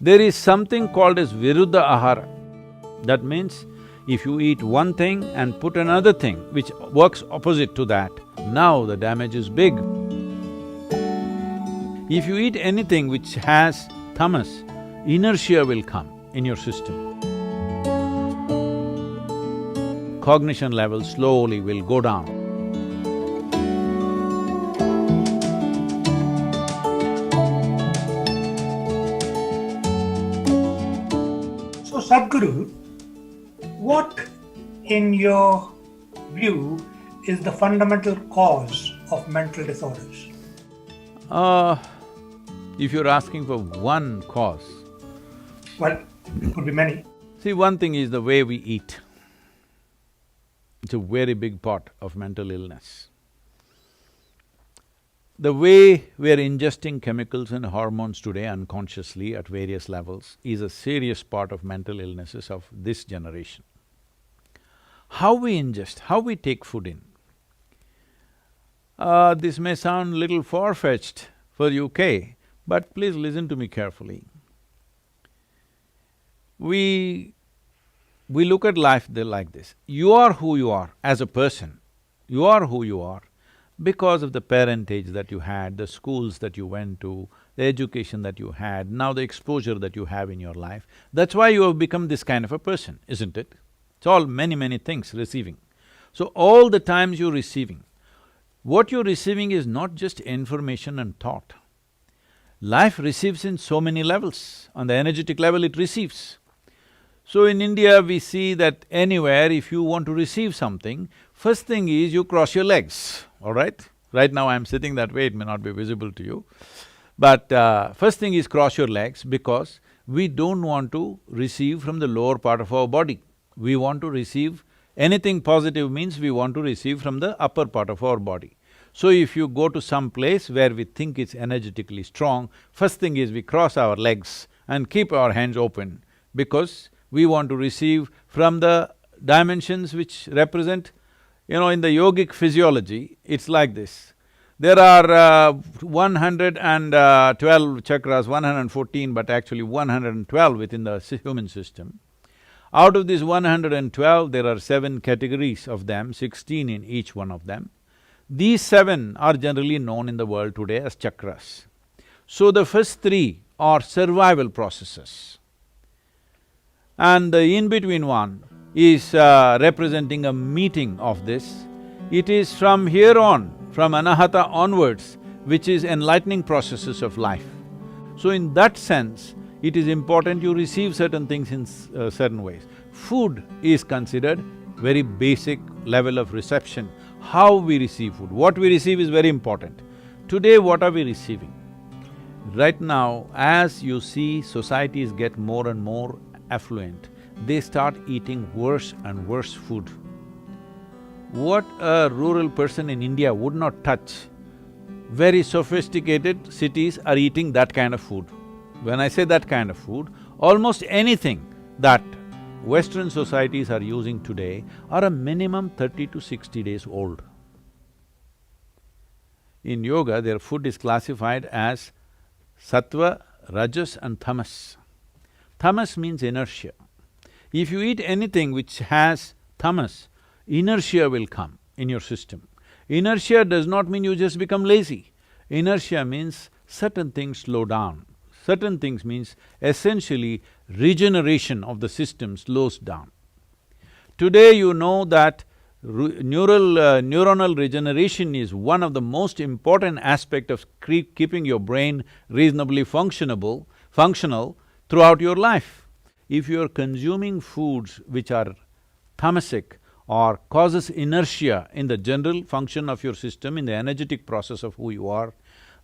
There is something called as Viruddha Ahara. That means, if you eat one thing and put another thing which works opposite to that, now the damage is big. If you eat anything which has tamas, inertia will come in your system. Cognition level slowly will go down. So Sadhguru, what in your view is the fundamental cause of mental disorders? If you're asking for one cause… Well, it could be many. See, one thing is the way we eat. It's a very big part of mental illness. The way we're ingesting chemicals and hormones today unconsciously at various levels is a serious part of mental illnesses of this generation. How we ingest, how we take food in. This may sound little far-fetched for UK, but please listen to me carefully. We look at life like this. You are who you are as a person. You are who you are because of the parentage that you had, the schools that you went to, the education that you had, now the exposure that you have in your life. That's why you have become this kind of a person, isn't it? It's all many things receiving. So all the times you're receiving, what you're receiving is not just information and thought. Life receives in so many levels. On the energetic level, it receives. So in India, we see that anywhere if you want to receive something, first thing is you cross your legs, all right? Right now I'm sitting that way, it may not be visible to you. But first thing is cross your legs because we don't want to receive from the lower part of our body. We want to receive… anything positive means we want to receive from the upper part of our body. So if you go to some place where we think it's energetically strong, first thing is we cross our legs and keep our hands open because we want to receive from the dimensions which represent… in the yogic physiology, it's like this. There are 112 chakras, 114, but actually 112 within the human system. Out of these 112, there are 7 categories of them, 16 in each one of them. These 7 are generally known in the world today as chakras. So the first 3 are survival processes. And the in-between one is representing a meeting of this. It is from here on, from anahata onwards, which is enlightening processes of life. So in that sense, it is important you receive certain things in certain ways. Food is considered very basic level of reception. How we receive food, what we receive is very important. Today, what are we receiving? Right now, as you see societies get more and more affluent, they start eating worse and worse food. What a rural person in India would not touch, very sophisticated cities are eating that kind of food. When I say that kind of food, almost anything that Western societies are using today are a minimum 30 to 60 days old. In yoga, their food is classified as sattva, rajas and tamas. Tamas means inertia. If you eat anything which has tamas, inertia will come in your system. Inertia does not mean you just become lazy. Inertia means certain things slow down. Certain things means essentially regeneration of the system slows down. Today you know that neuronal regeneration is one of the most important aspect of keeping your brain reasonably functional throughout your life. If you are consuming foods which are tamasic or causes inertia in the general function of your system, in the energetic process of who you are,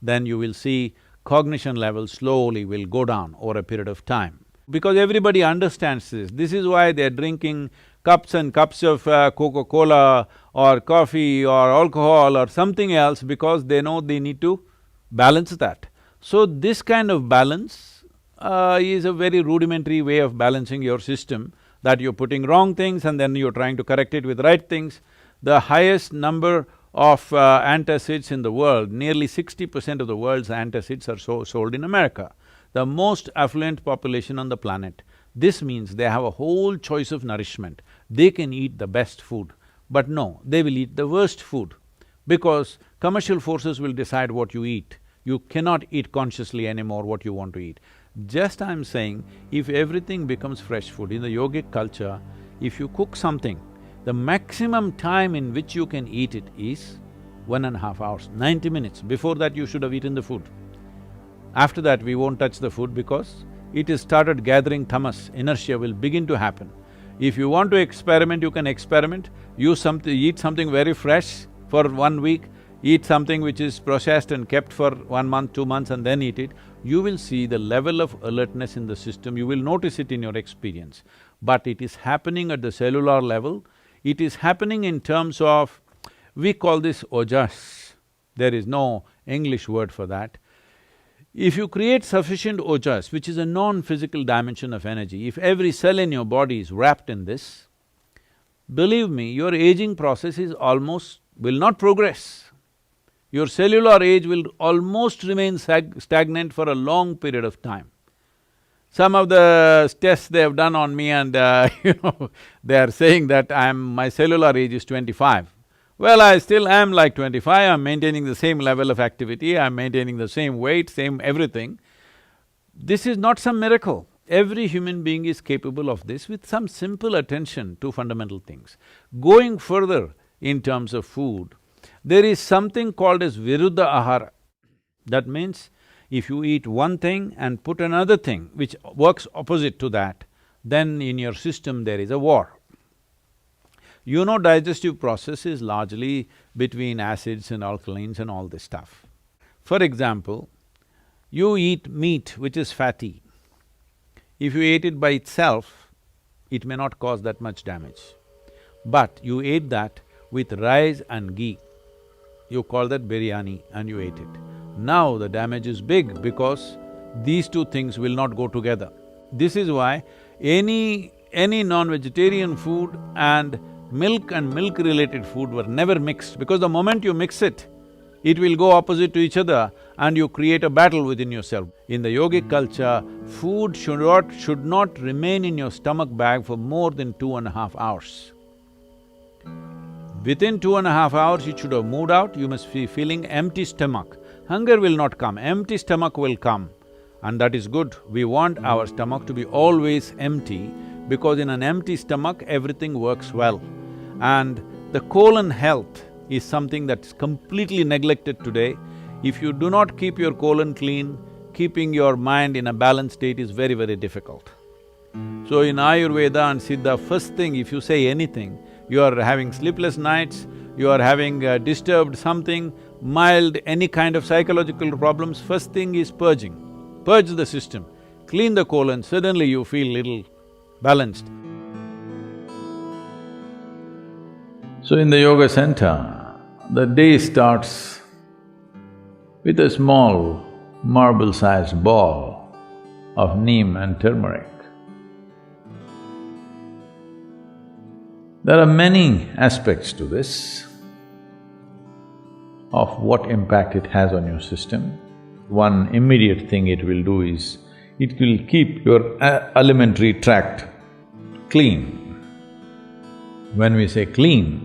then you will see cognition level slowly will go down over a period of time. Because everybody understands this. This is why they're drinking cups and cups of Coca-Cola or coffee or alcohol or something else because they know they need to balance that. So this kind of balance is a very rudimentary way of balancing your system, that you're putting wrong things and then you're trying to correct it with right things. The highest number of antacids in the world, nearly 60% of the world's antacids are sold in America. the most affluent population on the planet. This means they have a whole choice of nourishment. They can eat the best food, but no, they will eat the worst food because commercial forces will decide what you eat. You cannot eat consciously anymore what you want to eat. Just I'm saying, if everything becomes fresh food, in the yogic culture, if you cook something, the maximum time in which you can eat it is 1.5 hours, 90 minutes. Before that, you should have eaten the food. After that, we won't touch the food because it has started gathering tamas, inertia will begin to happen. If you want to experiment, you can experiment, eat something very fresh for 1 week, eat something which is processed and kept for 1 month, 2 months and then eat it, you will see the level of alertness in the system, you will notice it in your experience. But it is happening at the cellular level, it is happening in terms of… we call this ojas, there is no English word for that. If you create sufficient ojas, which is a non-physical dimension of energy, if every cell in your body is wrapped in this, believe me, your aging process is almost… will not progress. Your cellular age will almost remain stagnant for a long period of time. Some of the tests they have done on me and they are saying that my cellular age is 25. Well, I still am like 25, I'm maintaining the same level of activity, I'm maintaining the same weight, same everything. This is not some miracle. Every human being is capable of this with some simple attention to fundamental things. Going further in terms of food, there is something called as viruddha ahara. That means, if you eat one thing and put another thing which works opposite to that, then in your system there is a war. You know, digestive process is largely between acids and alkalines and all this stuff. For example, you eat meat which is fatty. If you ate it by itself, it may not cause that much damage. But you ate that with rice and ghee, you call that biryani and you ate it. Now the damage is big because these two things will not go together. This is why any non-vegetarian food and milk-related food were never mixed, because the moment you mix it, it will go opposite to each other and you create a battle within yourself. In the yogic culture, food should not remain in your stomach bag for more than 2.5 hours. Within 2.5 hours, it should have moved out, you must be feeling empty stomach. Hunger will not come, empty stomach will come, and that is good. We want our stomach to be always empty, because in an empty stomach, everything works well. And the colon health is something that's completely neglected today. If you do not keep your colon clean, keeping your mind in a balanced state is very, very difficult. So in Ayurveda and Siddha, first thing if you say anything, you are having sleepless nights, you are having disturbed something, mild, any kind of psychological problems, first thing is purging. Purge the system, clean the colon, suddenly you feel little balanced. So in the yoga center, the day starts with a small marble-sized ball of neem and turmeric. There are many aspects to this, of what impact it has on your system. One immediate thing it will do is, it will keep your alimentary tract clean. When we say clean,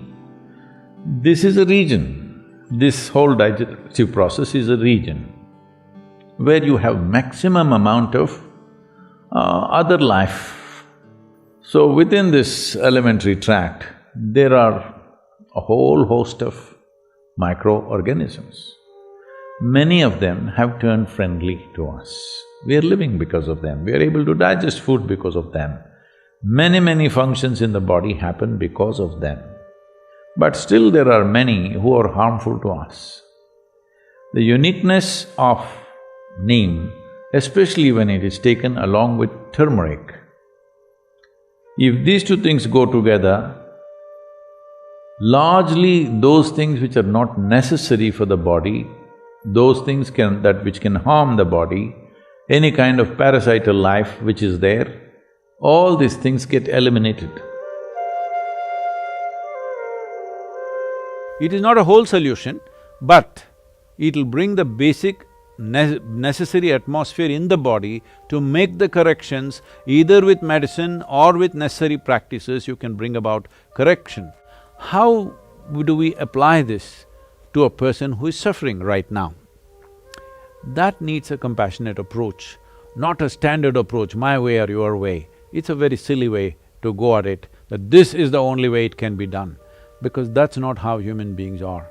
this is a region, this whole digestive process is a region where you have maximum amount of other life. So within this alimentary tract, there are a whole host of microorganisms. Many of them have turned friendly to us. We are living because of them, we are able to digest food because of them. Many functions in the body happen because of them. But still there are many who are harmful to us. The uniqueness of neem, especially when it is taken along with turmeric, if these two things go together, largely those things which are not necessary for the body, those things which can harm the body, any kind of parasital life which is there, all these things get eliminated. It is not a whole solution, but it'll bring the basic necessary atmosphere in the body to make the corrections. Either with medicine or with necessary practices, you can bring about correction. How do we apply this to a person who is suffering right now? That needs a compassionate approach, not a standard approach, my way or your way. It's a very silly way to go at it, that this is the only way it can be done, because that's not how human beings are.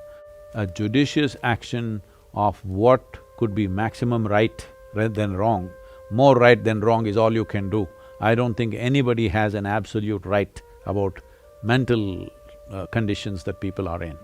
A judicious action of what could be maximum right rather than wrong, more right than wrong is all you can do. I don't think anybody has an absolute right about mental conditions that people are in.